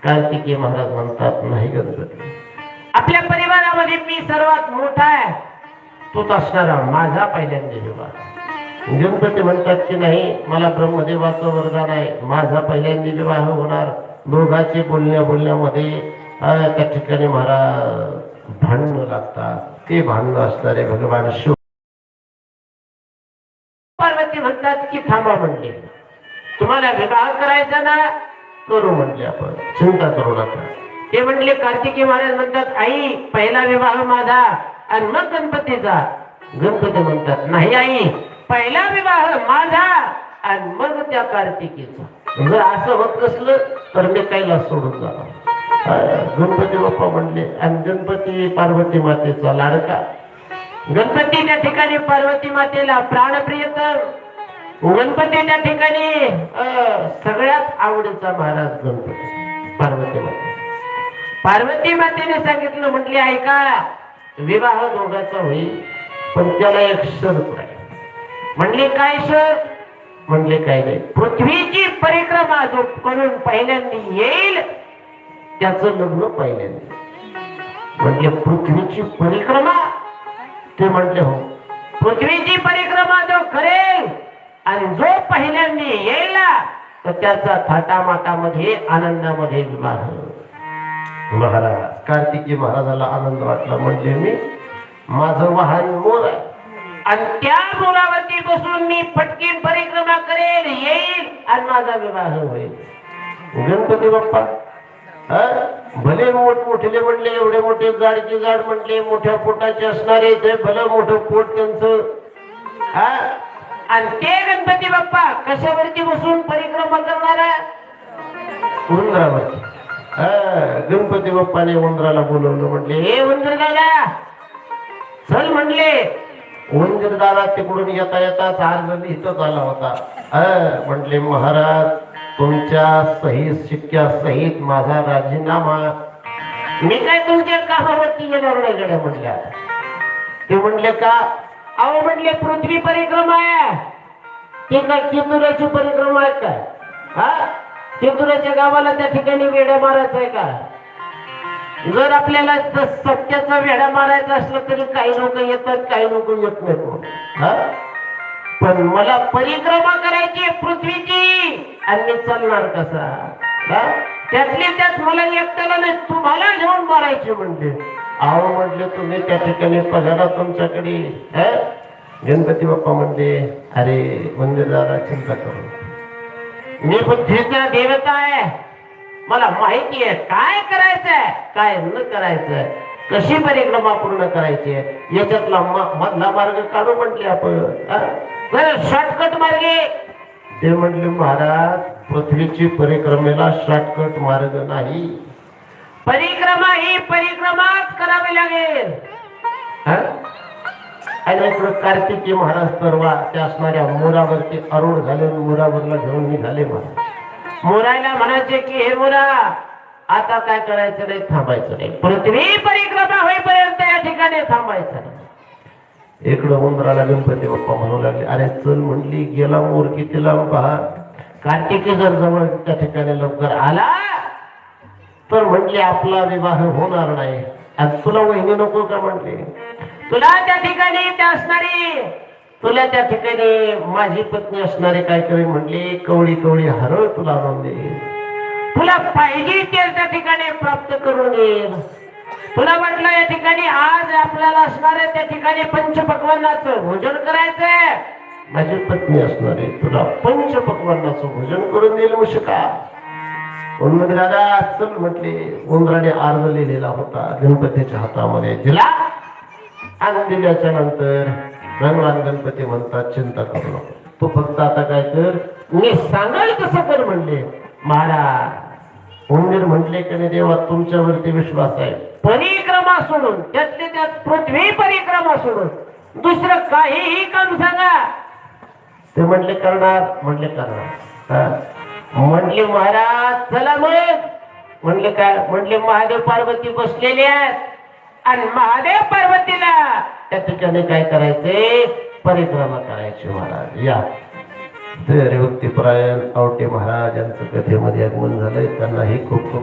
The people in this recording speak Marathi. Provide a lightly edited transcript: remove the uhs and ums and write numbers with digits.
कार्तिकेय महाराज म्हणतात, नाही गणपती, आपल्या परिवारामध्ये मी सर्वात मोठा आहे, तोच असणारा माझा पहिल्यांदा विवाह. गणपती म्हणतात की नाही, मला ब्रह्मदेवाचं वरदान आहे, माझा पहिल्यांदा विवाह होणार. दोघांचे बोलण्यामध्ये त्या ठिकाणी महाराज भांडणं लागतात. ते भांडणं असणारे भगवान शिव पार्वती म्हणतात की थांबा म्हणले, तुम्हाला विवाह करायचा ना, करू म्हणले, आपण चिंता करू नका. ते म्हणले, कार्तिकेय महाराज म्हणतात, आई पहिला विवाह माझा आणि मग गणपतीचा. गणपती म्हणतात, नाही आई, पहिला विवाह माझा आणि मग त्या कार्तिकीचा. जर असं होत नसलं तर मी कैलास सोडून जाणार. गणपती बाप्पा म्हणले, आणि गणपती पार्वती मातेचा लाडका. गणपती त्या ठिकाणी पार्वती मातेला प्राणप्रिय तर गणपती त्या ठिकाणी सगळ्यात आवडीचा महाराज गणपती पार्वती माते. पार्वती मातेने सांगितलं, म्हटले ऐका, विवाह दोघांचा होईल, पण त्याला एक शर्त आहे. म्हणले काय शर्त? म्हणले काय नाही, पृथ्वीची परिक्रमा जो करून पहिल्यांदा येईल त्याचं लग्न पहिल्यांदा. म्हणजे पृथ्वीची परिक्रमा? ते म्हटले हो, पृथ्वीची परिक्रमा जो करेल आणि जो पहिल्यांदा येईल तर त्याचा थाटामाटामध्ये आनंदामध्ये विवाह. महाराज कार्तिकी महाराजाला आनंद वाटला. म्हणजे मी माझं वाहन मोर आहे आणि त्या मोरावरती बसून मी पटकीन परिक्रमा करेल, येईल आणि माझा विवाह होईल. गणपती बाप्पा भले मोठमोठे म्हणले, एवढे मोठे जाडचे जाड म्हणले, मोठ्या पोटाचे असणारे, ते भलं मोठं पोट त्यांचं. आणि ते गणपती बाप्पा कशावरती बसून परिक्रमा करणारा? उंदरावरती. गणपती बाप्पाने उंदराला बोलवलं. म्हटले, हे उंदर दादा चल. म्हणले उंदर दादा तिकडून येता येता अर्ज इथंच आला होता. म्हटले, महाराज तुमच्या सही शिक्क्या सहित माझा राजीनामा. मी काय तुमच्या कामावरती येणार नाही गड्या म्हटल्या. ते म्हणले का? अहो म्हणले पृथ्वी परिक्रमा आहे. ते काय केतुराची परिक्रमा आहे काय? केतुराच्या गावाला त्या ठिकाणी वेड्या मारायचा आहे का? जर आपल्याला सत्याचा वेढा मारायचा असला तरी काही लोक येतात, काही लोक येत नाहीत. पण मला परिक्रमा करायची पृथ्वीची आणि मी चालणार कसा? त्यातले त्यात मला एकट्याला नाही, तुम्हाला घेऊन मारायचे म्हणते. अहो म्हटले, तुम्ही त्या ठिकाणी पगारा तुमच्याकडे. गणपती बाप्पा म्हणते, अरे मंदिर दादा चिंता करू, मी बुद्धीचा देवता आहे, मला माहिती आहे काय करायचंय काय न करायचंय, कशी परिक्रमा पूर्ण करायची आहे, याच्यातला मधला मार्ग काढू म्हटले आपण. शॉर्टकट मार्गे. ते म्हणले, महाराज पृथ्वीची परिक्रमेला शॉर्टकट मार्ग नाही, परिक्रमा ही परिक्रमाच करावी लागेल. आणि इकडं कार्तिकी महाराज तरवा त्या असणाऱ्या मोरावरती आरूढ झाले, मोरावरला घेऊन निघाले. मोरायला म्हणायचे की हे मोरा, आता काय करायचं नाही, थांबायचं नाही, पृथ्वी परिक्रमा होईपर्यंत या ठिकाणी थांबायचं नाही. इकडं उंदराला गणपती बाप्पा म्हणू लागले, अरे चल म्हणली, गेला मोर किती लांब पहा. कार्तिकी जर जवळ त्या ठिकाणी लवकर आला तर म्हटले आपला विवाह होणार नाही. आणि तुला वहिनी नको का म्हटले? तुला त्या ठिकाणी त्या असणारी, तुला त्या ठिकाणी माझी पत्नी असणारे काय करेल म्हटले, कवळी कवळी हरळ तुला आणून देईल, तुला पाहिजे ते त्या ठिकाणी प्राप्त करून देईल. तुला म्हटलं या ठिकाणी आज आपल्याला असणारे त्या ठिकाणी पंचपक्वान्नाचं भोजन करायचंय, माझी पत्नी असणारे तुला पंचपक्वान्नाचं भोजन करून देईल. मुशका उन्मद दादा चल म्हटले. उंदराने अर्ज लिहिलेला होता गणपतीच्या हातामध्ये दिला. आणि दिल्याच्या नंतर भगवान गणपती म्हणतात, चिंता करू नको, तू फक्त आता काय कर, मी सांगाल कसं कर म्हणले. महाराज उंदीर म्हटले की नाही, देवा तुमच्यावरती विश्वास आहे, परिक्रमा सोडून, त्यातले त्यात पृथ्वी परिक्रमा सोडून दुसरं काहीही काम सांगा. ते म्हणले करणार. म्हणले करणार. म्हणले महाराज चला मग. म्हणले काय? म्हणले महादेव पार्वती बसलेले आहेत आणि महादेव पार्वतीला त्या ठिकाणी काय करायचे, परिक्रमा करायची. महाराज या हरिभक्तीपरायण आवटे महाराज यांचं कथेमध्ये आगमन झालंय. त्यांनाही खूप खूप